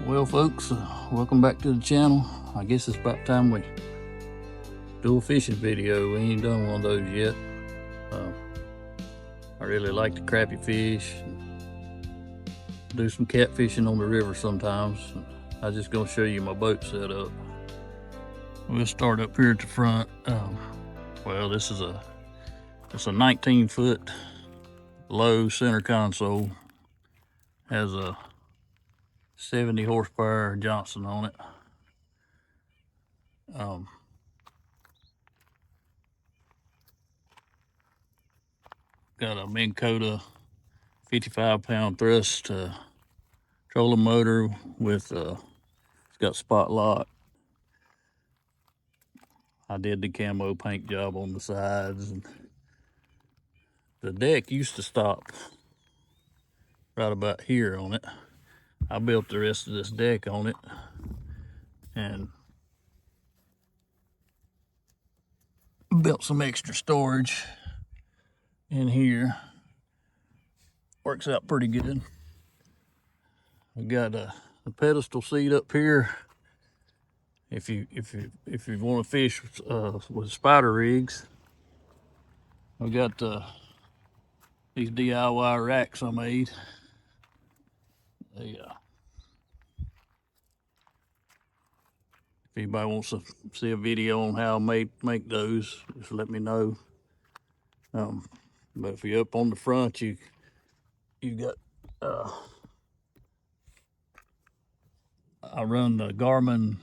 Well, folks, welcome back to the channel. I guess it's about time we do a fishing video. We ain't done one of those yet. I really like the crappie fish. Do some catfishing on the river sometimes. I'm just gonna show you my boat setup. We'll start up here at the front. Well, it's a 19-foot low center console. Has a 70 horsepower Johnson on it. Got a Minn Kota 55-pound thrust trolling motor with it's got spot lock. I did the camo paint job on the sides. And the deck used to stop right about here on it. I built the rest of this deck on it and built some extra storage in here. Works out pretty good. We got a pedestal seat up here. If you want to fish with spider rigs, I've got these DIY racks I made. If anybody wants to see a video on how I make those, just let me know. But if you're up on the front, you got I run the Garmin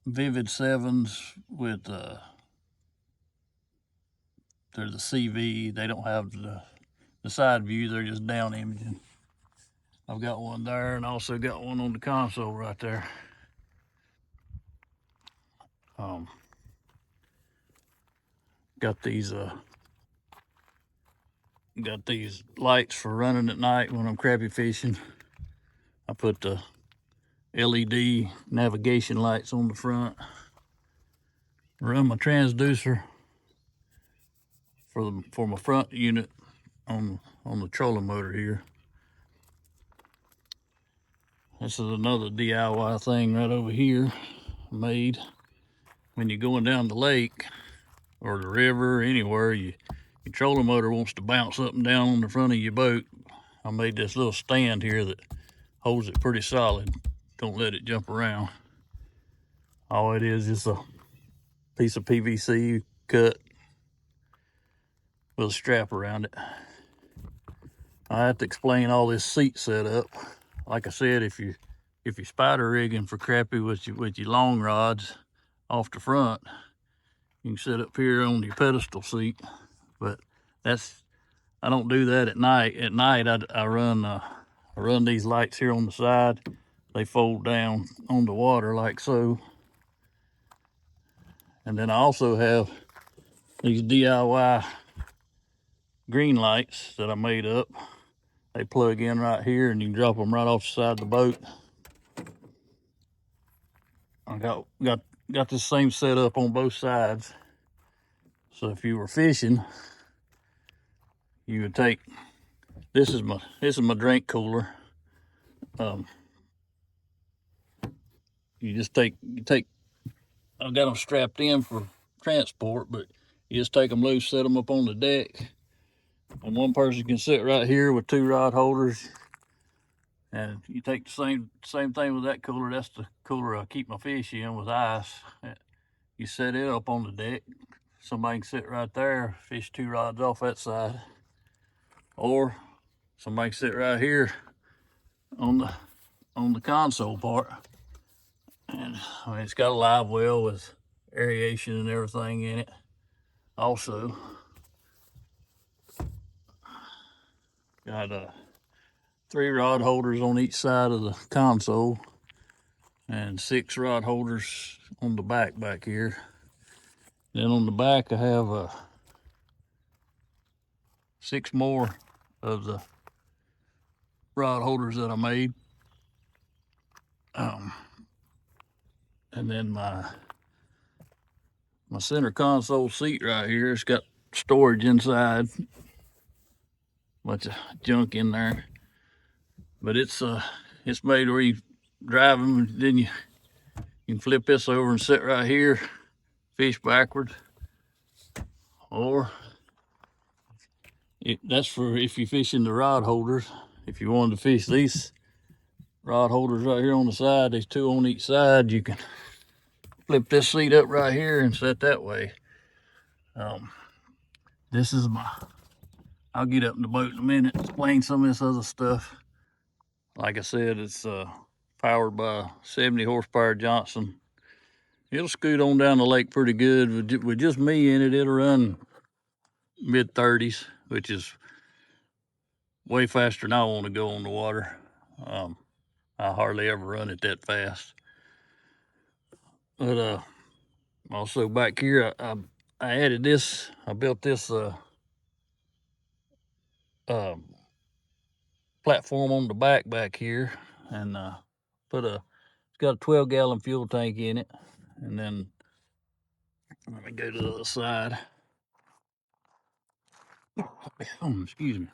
Vivid 7s with they're the CV. They don't have the side view, they're just down imaging. I've got one there and also got one on the console right there. Got these lights for running at night when I'm crappie fishing. I put the LED navigation lights on the front. Run my transducer for my front unit on the trolling motor here. This is another DIY thing right over here I made. When you're going down the lake or the river or anywhere, your trolling motor wants to bounce up and down on the front of your boat. I made this little stand here that holds it pretty solid. Don't let it jump around. All it is a piece of PVC cut with a strap around it. I have to explain all this seat setup. Like I said, if you're spider rigging for crappie with your long rods off the front, you can sit up here on your pedestal seat. But I don't do that at night. At night, I run these lights here on the side. They fold down on the water like so. And then I also have these DIY green lights that I made up. They plug in right here and you can drop them right off the side of the boat. I got this same setup on both sides. So if you were fishing, you would take, this is my drink cooler. You take, I've got them strapped in for transport, but you just take them loose, set them up on the deck. And one person can sit right here with 2 rod holders. And you take the same thing with that cooler. That's the cooler I keep my fish in with ice. You set it up on the deck. Somebody can sit right there, fish 2 rods off that side. Or somebody can sit right here on the console part. And I mean, it's got a live well with aeration and everything in it. Also, got 3 rod holders on each side of the console and 6 rod holders on the back here. Then on the back I have 6 more of the rod holders that I made. And then my center console seat right here, it's got storage inside. Bunch of junk in there. But it's It's made where you drive them, and then you can flip this over and sit right here, fish backwards. Or that's for if you're fishing the rod holders. If you wanted to fish these rod holders right here on the side, there's two on each side, you can flip this seat up right here and set that way. This is I'll get up in the boat in a minute and explain some of this other stuff. Like I said, it's powered by 70 horsepower Johnson. It'll scoot on down the lake pretty good. With just me in it, it'll run mid-30s, which is way faster than I want to go on the water. I hardly ever run it that fast. But also back here, I added this. I built this platform on the back here, and it's got a 12-gallon fuel tank in it. And then let me go to the other side. Excuse me.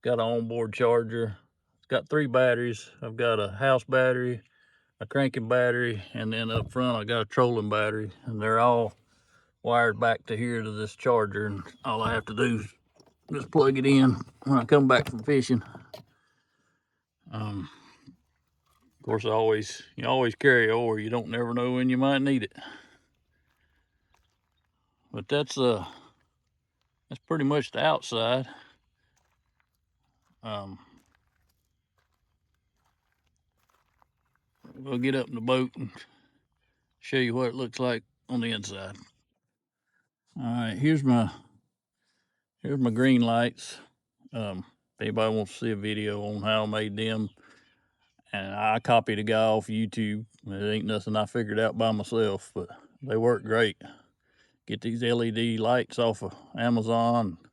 Got an onboard charger. It's got 3 batteries. I've got a house battery, a cranking battery, and then up front I got a trolling battery, and they're all wired back to here to this charger, and all I have to do is just plug it in when I come back from fishing. Of course, you always carry oar. You don't never know when you might need it. But that's pretty much the outside. We'll get up in the boat and show you what it looks like on the inside. All right, here's my green lights. If anybody wants to see a video on how I made them, and I copied a guy off YouTube. It ain't nothing I figured out by myself, but they work great. Get these LED lights off of Amazon, a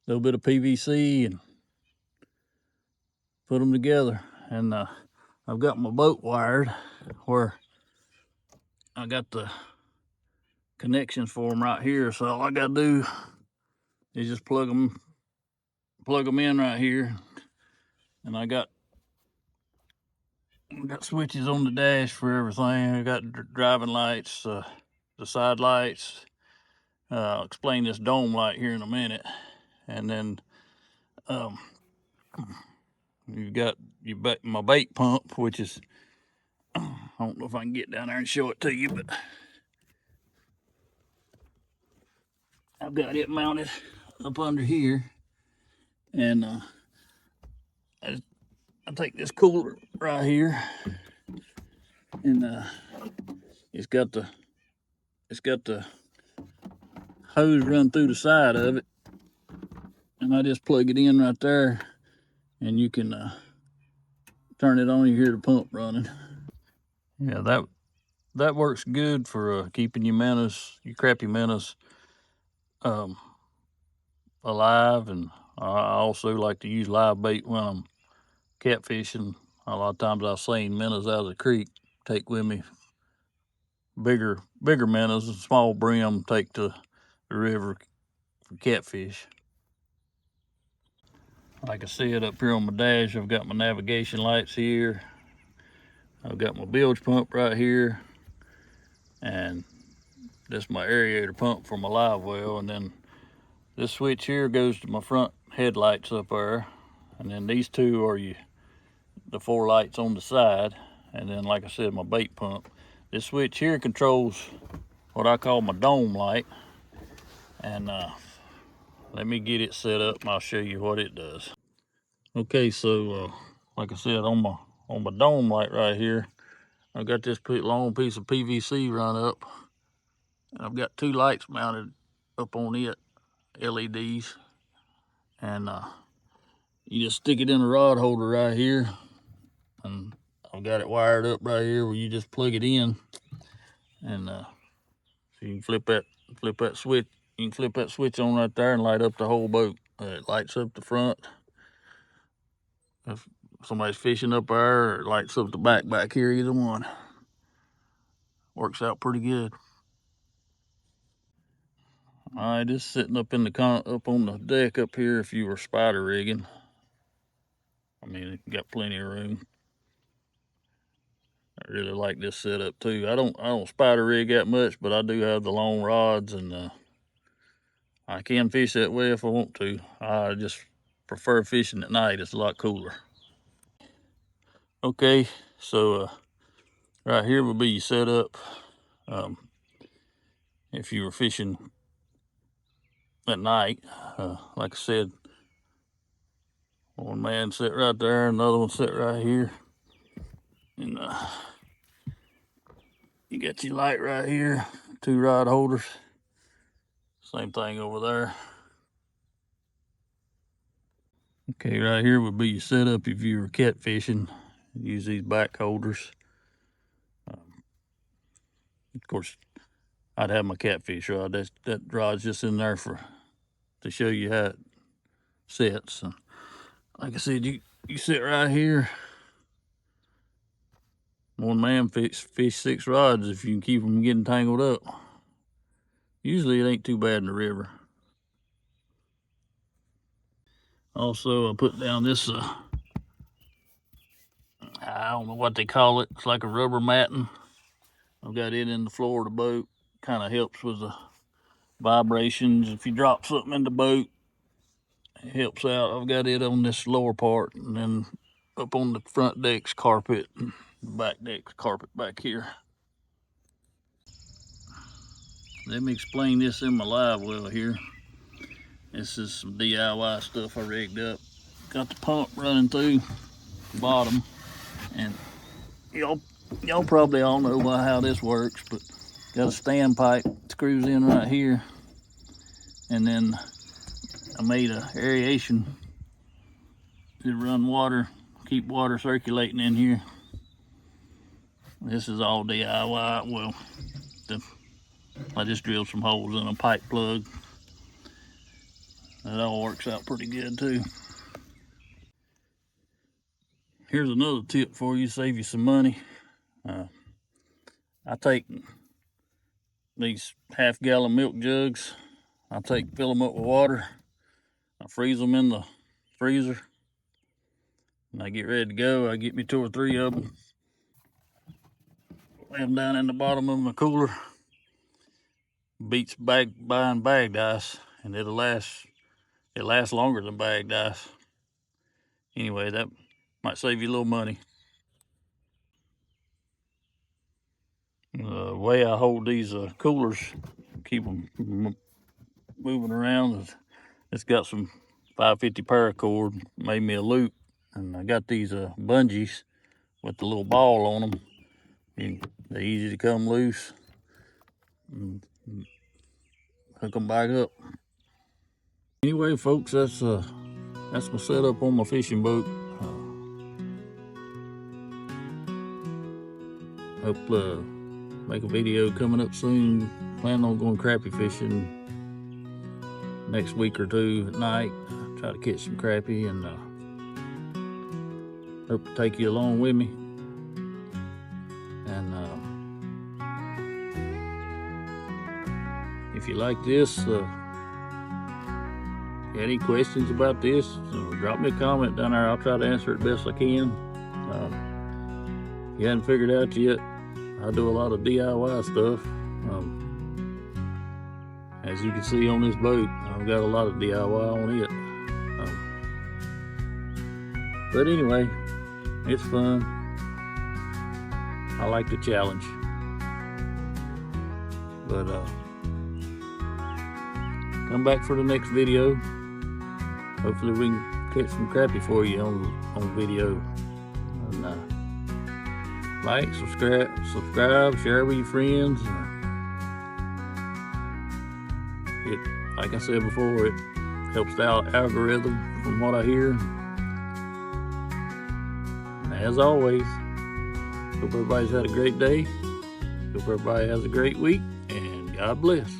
little bit of PVC, and put them together. And I've got my boat wired where I got the connections for them right here. So all I got to do is just plug them in right here. And I got switches on the dash for everything. I got driving lights, the side lights. I'll explain this dome light here in a minute. And then you've got my bait pump, which is, I don't know if I can get down there and show it to you, but I've got it mounted up under here. And I take this cooler right here, and it's got the hose run through the side of it, and I just plug it in right there, and you can turn it on. You hear the pump running. Yeah, that works good for keeping your crappie minnows alive. And I also like to use live bait when I'm catfishing. A lot of times I've seen minnows out of the creek, take with me bigger minnows, and small brim take to the river for catfish. Like I said, up here on my dash, I've got my navigation lights here. I've got my bilge pump right here, and this is my aerator pump for my live well. And then this switch here goes to my front headlights up there, and then these two are the 4 lights on the side. And then, like I said, my bait pump. This switch here controls what I call my dome light, and let me get it set up and I'll show you what it does. Okay, so like I said, on my dome light right here, I've got this long piece of PVC run up, and I've got 2 lights mounted up on it, LEDs, and you just stick it in the rod holder right here, and I've got it wired up right here where you just plug it in, and so you can flip that switch. You can flip that switch on right there and light up the whole boat. It lights up the front. If somebody's fishing up there, or it lights up the back here, either one. Works out pretty good. All right, just sitting up on the deck up here. If you were spider rigging, mean, it got plenty of room. I really like this setup too. I don't spider rig that much, but I do have the long rods, and I can fish that way if I want to. I just prefer fishing at night. It's a lot cooler. Okay, so right here would be your setup. If you were fishing at night, like I said, one man sit right there, another one sit right here, and you got your light right here, 2 rod holders. Same thing over there. Okay, right here would be your setup if you were catfishing. Use these back holders. Of course, I'd have my catfish rod. That rod's just in there to show you how it sets. And like I said, you sit right here. One man fish 6 rods if you can keep them getting tangled up. Usually it ain't too bad in the river. Also, I put down this, I don't know what they call it. It's like a rubber matting. I've got it in the floor of the boat. Kind of helps with the vibrations. If you drop something in the boat, it helps out. I've got it on this lower part, and then up on the front deck's carpet, and the back deck's carpet back here. Let me explain this in my live well here. This is some DIY stuff I rigged up. Got the pump running through the bottom, and y'all probably all know how this works, but got a standpipe screws in right here, and then I made a aeration to run water, keep water circulating in here. This is all DIY. Well, I just drilled some holes in a pipe plug. That all works out pretty good too. Here's another tip for you, save you some money. I take these half-gallon milk jugs. Fill them up with water. I freeze them in the freezer. When I get ready to go, I get me 2 or 3 of them. Lay them down in the bottom of my cooler. Beats buying bagged ice, and it lasts longer than bagged ice. Anyway, that might save you a little money. The way I hold these coolers, keep them moving around, it's got some 550 paracord, made me a loop, and I got these bungees with the little ball on them. They're easy to come loose and hook them back up. Anyway, folks, that's my setup on my fishing boat. Hope make a video coming up soon. Plan on going crappie fishing next week or 2 at night. Try to catch some crappie, and hope to take you along with me. And if you like this, if you have any questions about this, drop me a comment down there. I'll try to answer it best I can. If you hadn't figured out yet, I do a lot of DIY stuff. As you can see on this boat, I've got a lot of DIY on it. But anyway, it's fun. I like the challenge. But come back for the next video. Hopefully we can catch some crappie for you on video. And like, subscribe, share with your friends. Like I said before, it helps the algorithm from what I hear. And as always, hope everybody's had a great day. Hope everybody has a great week, and God bless.